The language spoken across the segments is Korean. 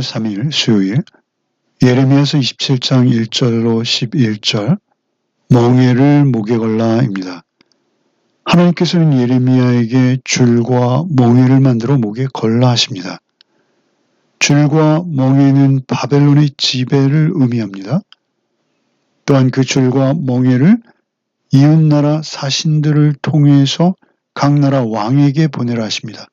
3월 3일 수요일 예레미야서 27장 1절로 11절 멍에를 목에 걸라입니다. 하나님께서는 예레미야에게 줄과 멍에를 만들어 목에 걸라 하십니다. 줄과 멍에는 바벨론의 지배를 의미합니다. 또한 그 줄과 멍에를 이웃나라 사신들을 통해서 각 나라 왕에게 보내라 하십니다.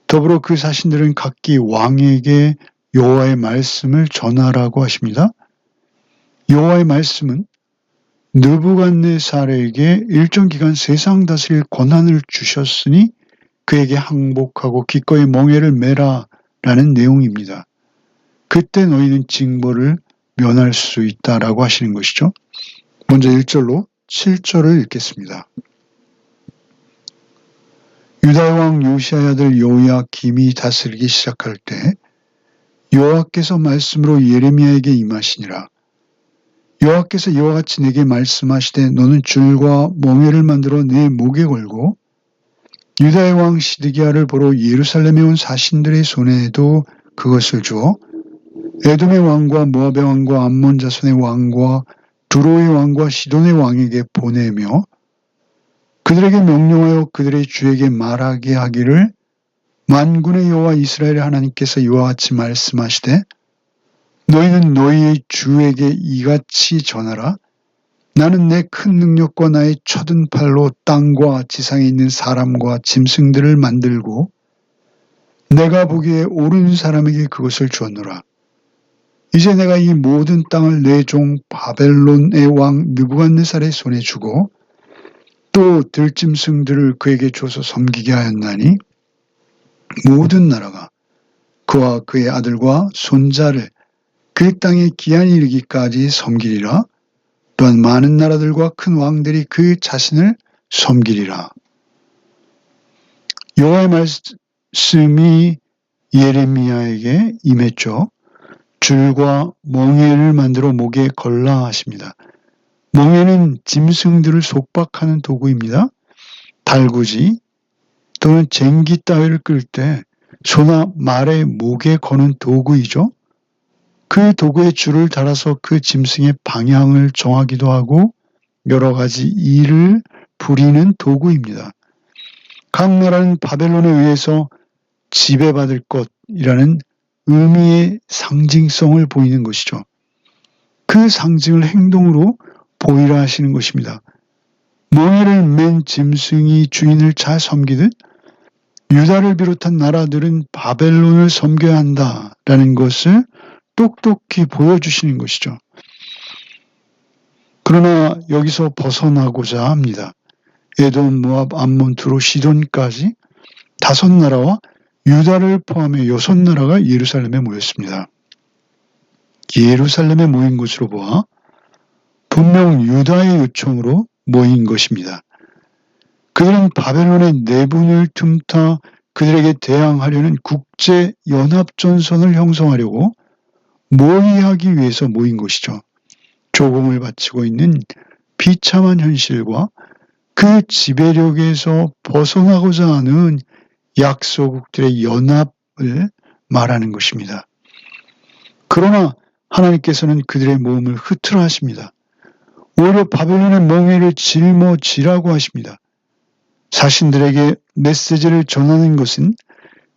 더불어 그 사신들은 각기 왕에게 여호와의 말씀을 전하라고 하십니다. 여호와의 말씀은 느부갓네살에게 일정 기간 세상 다스릴 권한을 주셨으니 그에게 항복하고 기꺼이 멍에를 매라 라는 내용입니다. 그때 너희는 징벌을 면할 수 있다라고 하시는 것이죠. 먼저 1절로 7절을 읽겠습니다. 유다의 왕 요시야의 아들 요야김이 다스리기 시작할 때 여호와께서 말씀으로 예레미야에게 임하시니라. 여호와께서 이와 같이 내게 말씀하시되 너는 줄과 멍에를 만들어 내 목에 걸고 유다의 왕 시드기야를 보러 예루살렘에 온 사신들의 손에도 그것을 주어 에돔의 왕과 모압의 왕과 암몬 자손의 왕과 두로의 왕과 시돈의 왕에게 보내며 그들에게 명령하여 그들의 주에게 말하게 하기를 만군의 여호와 이스라엘의 하나님께서 이와 같이 말씀하시되 너희는 너희의 주에게 이같이 전하라. 나는 내 큰 능력과 나의 쳐든 팔로 땅과 지상에 있는 사람과 짐승들을 만들고 내가 보기에 옳은 사람에게 그것을 주었노라. 이제 내가 이 모든 땅을 내 종 바벨론의 왕 느부갓네살의 손에 주고 또 들짐승들을 그에게 줘서 섬기게 하였나니 모든 나라가 그와 그의 아들과 손자를 그 땅에 기한이 이르기까지 섬기리라. 또한 많은 나라들과 큰 왕들이 그 자신을 섬기리라. 여호와의 말씀이 예레미야에게 임했죠. 줄과 멍에를 만들어 목에 걸라 하십니다. 멍에는 짐승들을 속박하는 도구입니다. 달구지 또는 쟁기 따위를 끌 때 소나 말의 목에 거는 도구이죠. 그 도구에 줄을 달아서 그 짐승의 방향을 정하기도 하고 여러 가지 일을 부리는 도구입니다. 각 나라는 바벨론에 의해서 지배받을 것이라는 의미의 상징성을 보이는 것이죠. 그 상징을 행동으로 보이라 하시는 것입니다. 멍에를 맨 짐승이 주인을 잘 섬기듯 유다를 비롯한 나라들은 바벨론을 섬겨야 한다라는 것을 똑똑히 보여주시는 것이죠. 그러나 여기서 벗어나고자 합니다. 에돔, 모압, 암몬, 두로, 시돈까지 5나라와 유다를 포함해 6나라가 예루살렘에 모였습니다. 예루살렘에 모인 것으로 보아 분명 유다의 요청으로 모인 것입니다. 그들은 바벨론의 내분을 틈타 그들에게 대항하려는 국제연합전선을 형성하려고 모의하기 위해서 모인 것이죠. 조공을 바치고 있는 비참한 현실과 그 지배력에서 벗어나고자 하는 약소국들의 연합을 말하는 것입니다. 그러나 하나님께서는 그들의 모험을 흐트러 하십니다. 오히려 바벨론의 멍에를 짊어지라고 하십니다. 자신들에게 메시지를 전하는 것은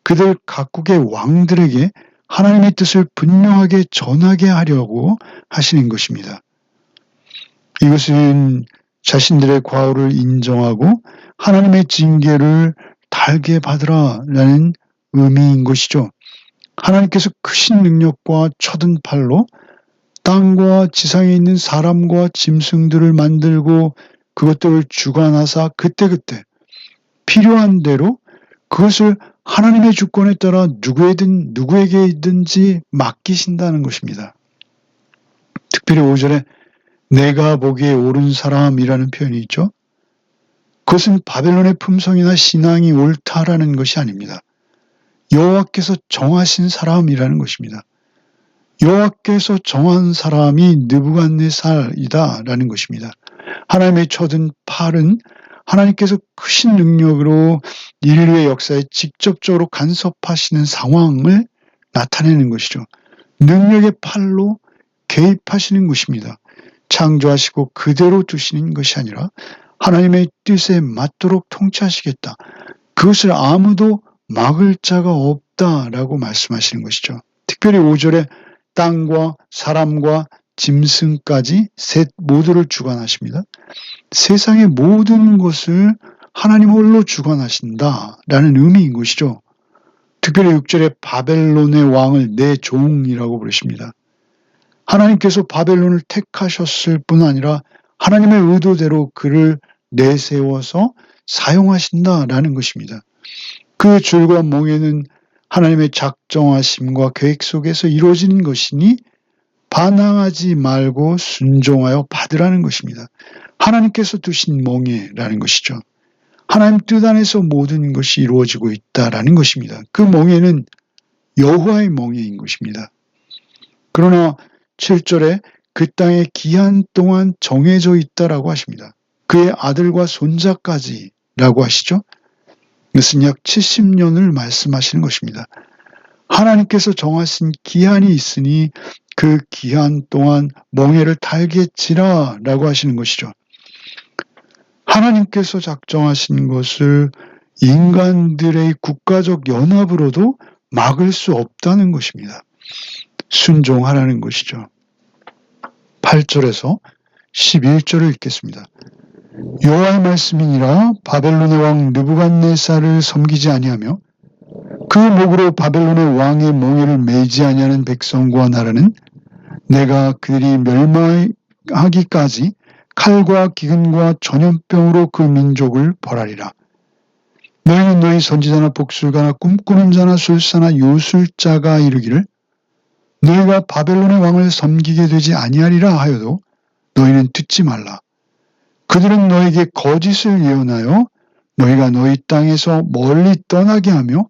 그들 각국의 왕들에게 하나님의 뜻을 분명하게 전하게 하려고 하시는 것입니다. 이것은 자신들의 과오를 인정하고 하나님의 징계를 달게 받으라라는 의미인 것이죠. 하나님께서 크신 능력과 쳐든 팔로 땅과 지상에 있는 사람과 짐승들을 만들고 그것들을 주관하사 그때그때 필요한 대로 그것을 하나님의 주권에 따라 누구에게든지 맡기신다는 것입니다. 특별히 5절에 내가 보기에 옳은 사람이라는 표현이 있죠. 그것은 바벨론의 품성이나 신앙이 옳다라는 것이 아닙니다. 여호와께서 정하신 사람이라는 것입니다. 여호와께서 정한 사람이 느부갓네살이다라는 것입니다. 하나님의 쳐든 팔은 하나님께서 크신 능력으로 인류의 역사에 직접적으로 간섭하시는 상황을 나타내는 것이죠. 능력의 팔로 개입하시는 것입니다. 창조하시고 그대로 두시는 것이 아니라 하나님의 뜻에 맞도록 통치하시겠다. 그것을 아무도 막을 자가 없다라고 말씀하시는 것이죠. 특별히 5절에 땅과 사람과 짐승까지 셋 모두를 주관하십니다. 세상의 모든 것을 하나님 홀로 주관하신다라는 의미인 것이죠. 특별히 6절에 바벨론의 왕을 내 종이라고 부르십니다. 하나님께서 바벨론을 택하셨을 뿐 아니라 하나님의 의도대로 그를 내세워서 사용하신다라는 것입니다. 그 줄과 멍에는 하나님의 작정하심과 계획 속에서 이루어지는 것이니 반항하지 말고 순종하여 받으라는 것입니다. 하나님께서 두신 멍에라는 것이죠. 하나님 뜻 안에서 모든 것이 이루어지고 있다라는 것입니다. 그 멍에는 여호와의 멍에인 것입니다. 그러나 7절에 그 땅에 기한 동안 정해져 있다라고 하십니다. 그의 아들과 손자까지라고 하시죠. 이것은 약 70년을 말씀하시는 것입니다. 하나님께서 정하신 기한이 있으니 그 기한 동안 멍에를 달겠지라라고 하시는 것이죠. 하나님께서 작정하신 것을 인간들의 국가적 연합으로도 막을 수 없다는 것입니다. 순종하라는 것이죠. 8절에서 11절을 읽겠습니다. 여호와의 말씀이니라 바벨론의 왕 느부갓네살을 섬기지 아니하며 그 목으로 바벨론의 왕의 멍에를 매지 아니하는 백성과 나라는 내가 그들이 멸망하기까지 칼과 기근과 전염병으로 그 민족을 벌하리라. 너희는 너희 선지자나 복술가나 꿈꾸는 자나 술사나 요술자가 이르기를 너희가 바벨론의 왕을 섬기게 되지 아니하리라 하여도 너희는 듣지 말라. 그들은 너에게 거짓을 예언하여 너희가 너희 땅에서 멀리 떠나게 하며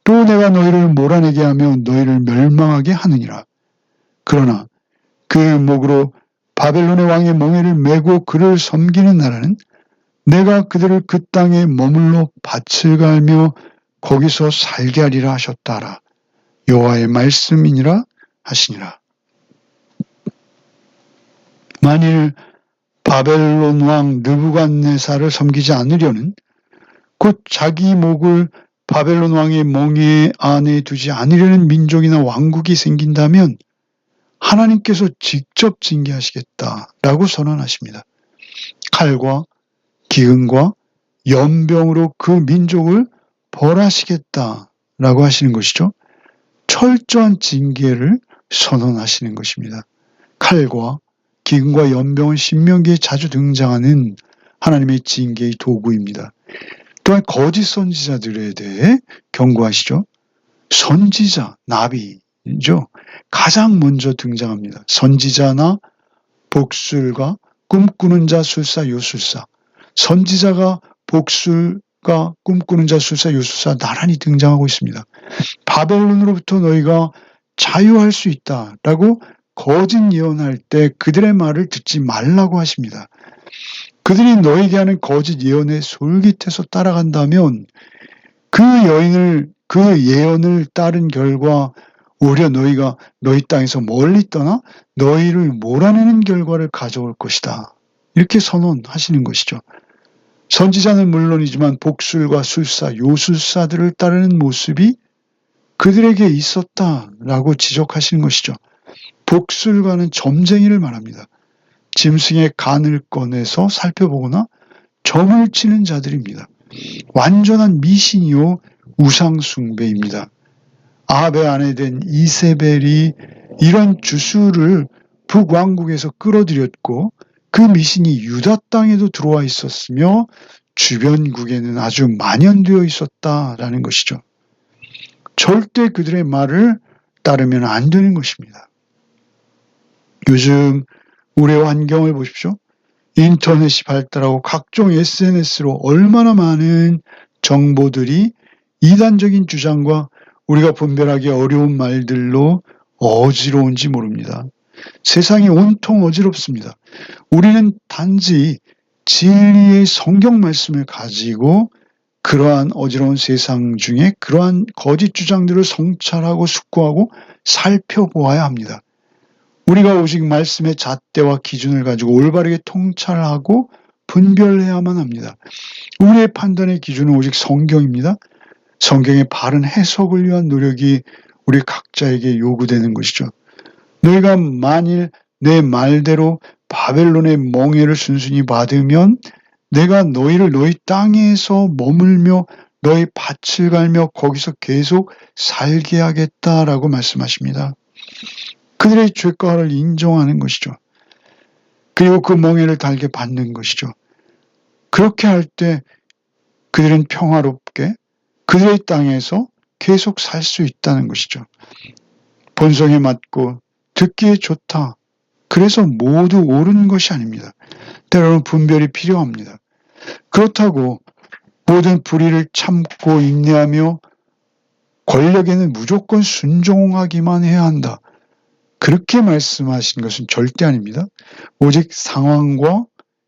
또 내가 너희를 몰아내게 하며 너희를 멸망하게 하느니라. 그러나 그 목으로 바벨론의 왕의 멍에를 메고 그를 섬기는 나라는 내가 그들을 그 땅에 머물러 밭을 갈며 거기서 살게 하리라 하셨다라. 여호와의 말씀이니라 하시니라. 만일 바벨론 왕 느부갓네살을 섬기지 않으려는 곧 자기 목을 바벨론 왕의 멍에 안에 두지 않으려는 민족이나 왕국이 생긴다면 하나님께서 직접 징계하시겠다라고 선언하십니다. 칼과 기근과 연병으로 그 민족을 벌하시겠다라고 하시는 것이죠. 철저한 징계를 선언하시는 것입니다. 칼과 기근과 연병은 신명기에 자주 등장하는 하나님의 징계의 도구입니다. 또한 거짓 선지자들에 대해 경고하시죠. 선지자, 나비죠. 가장 먼저 등장합니다. 선지자나 복술가, 꿈꾸는 자, 술사, 요술사. 선지자가 복술가, 꿈꾸는 자, 술사, 요술사 나란히 등장하고 있습니다. 바벨론으로부터 너희가 자유할 수 있다라고 거짓 예언할 때 그들의 말을 듣지 말라고 하십니다. 그들이 너에게 하는 거짓 예언에 솔깃해서 따라간다면 그 예언을 따른 결과 오히려 너희가 너희 땅에서 멀리 떠나 너희를 몰아내는 결과를 가져올 것이다. 이렇게 선언하시는 것이죠. 선지자는 물론이지만 복술과 술사, 요술사들을 따르는 모습이 그들에게 있었다라고 지적하시는 것이죠. 복술가는 점쟁이를 말합니다. 짐승의 간을 꺼내서 살펴보거나 점을 치는 자들입니다. 완전한 미신이요 우상숭배입니다. 아합의 아내 된 이세벨이 이런 주술을 북왕국에서 끌어들였고 그 미신이 유다 땅에도 들어와 있었으며 주변국에는 아주 만연되어 있었다라는 것이죠. 절대 그들의 말을 따르면 안 되는 것입니다. 요즘 우리의 환경을 보십시오. 인터넷이 발달하고 각종 SNS로 얼마나 많은 정보들이 이단적인 주장과 우리가 분별하기 어려운 말들로 어지러운지 모릅니다. 세상이 온통 어지럽습니다. 우리는 단지 진리의 성경 말씀을 가지고 그러한 어지러운 세상 중에 그러한 거짓 주장들을 성찰하고 숙고하고 살펴보아야 합니다. 우리가 오직 말씀의 잣대와 기준을 가지고 올바르게 통찰하고 분별해야만 합니다. 우리의 판단의 기준은 오직 성경입니다. 성경의 바른 해석을 위한 노력이 우리 각자에게 요구되는 것이죠. 너희가 만일 내 말대로 바벨론의 멍에를 순순히 받으면 내가 너희를 너희 땅에서 머물며 너희 밭을 갈며 거기서 계속 살게 하겠다라고 말씀하십니다. 그들의 죄가를 인정하는 것이죠. 그리고 그 멍에를 달게 받는 것이죠. 그렇게 할 때 그들은 평화롭게 그들의 땅에서 계속 살 수 있다는 것이죠. 본성에 맞고 듣기에 좋다. 그래서 모두 옳은 것이 아닙니다. 때로는 분별이 필요합니다. 그렇다고 모든 불의를 참고 인내하며 권력에는 무조건 순종하기만 해야 한다. 그렇게 말씀하신 것은 절대 아닙니다. 오직 상황과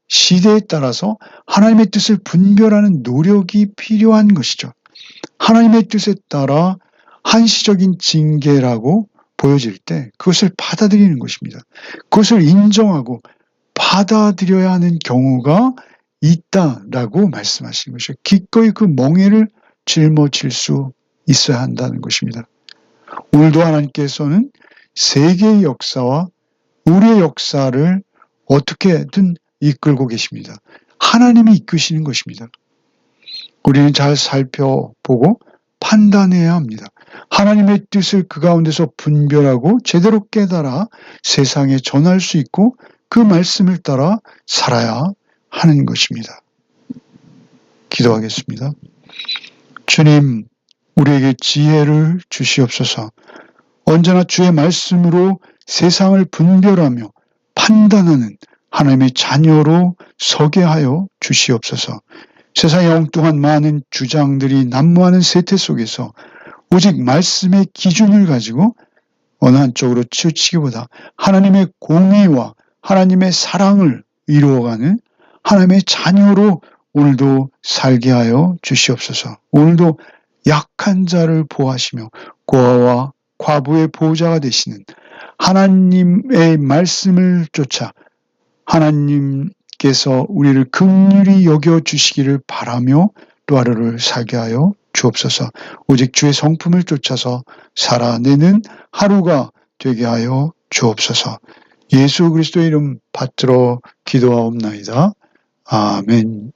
시대에 따라서 하나님의 뜻을 분별하는 노력이 필요한 것이죠. 하나님의 뜻에 따라 한시적인 징계라고 보여질 때 그것을 받아들이는 것입니다. 그것을 인정하고 받아들여야 하는 경우가 있다라고 말씀하시는 것이죠. 기꺼이 그 멍에를 짊어질 수 있어야 한다는 것입니다. 오늘도 하나님께서는 세계의 역사와 우리의 역사를 어떻게든 이끌고 계십니다. 하나님이 이끄시는 것입니다. 우리는 잘 살펴보고 판단해야 합니다. 하나님의 뜻을 그 가운데서 분별하고 제대로 깨달아 세상에 전할 수 있고 그 말씀을 따라 살아야 하는 것입니다. 기도하겠습니다. 주님, 우리에게 지혜를 주시옵소서. 언제나 주의 말씀으로 세상을 분별하며 판단하는 하나님의 자녀로 서게 하여 주시옵소서. 세상의 엉뚱한 많은 주장들이 난무하는 세태 속에서 오직 말씀의 기준을 가지고 어느 한쪽으로 치우치기보다 하나님의 공의와 하나님의 사랑을 이루어가는 하나님의 자녀로 오늘도 살게 하여 주시옵소서. 오늘도 약한 자를 보호하시며 고아와 과부의 보호자가 되시는 하나님의 말씀을 쫓아 하나님께서 우리를 긍휼히 여겨주시기를 바라며 또 하루를 살게 하여 주옵소서. 오직 주의 성품을 쫓아서 살아내는 하루가 되게 하여 주옵소서. 예수 그리스도의 이름 받들어 기도하옵나이다. 아멘.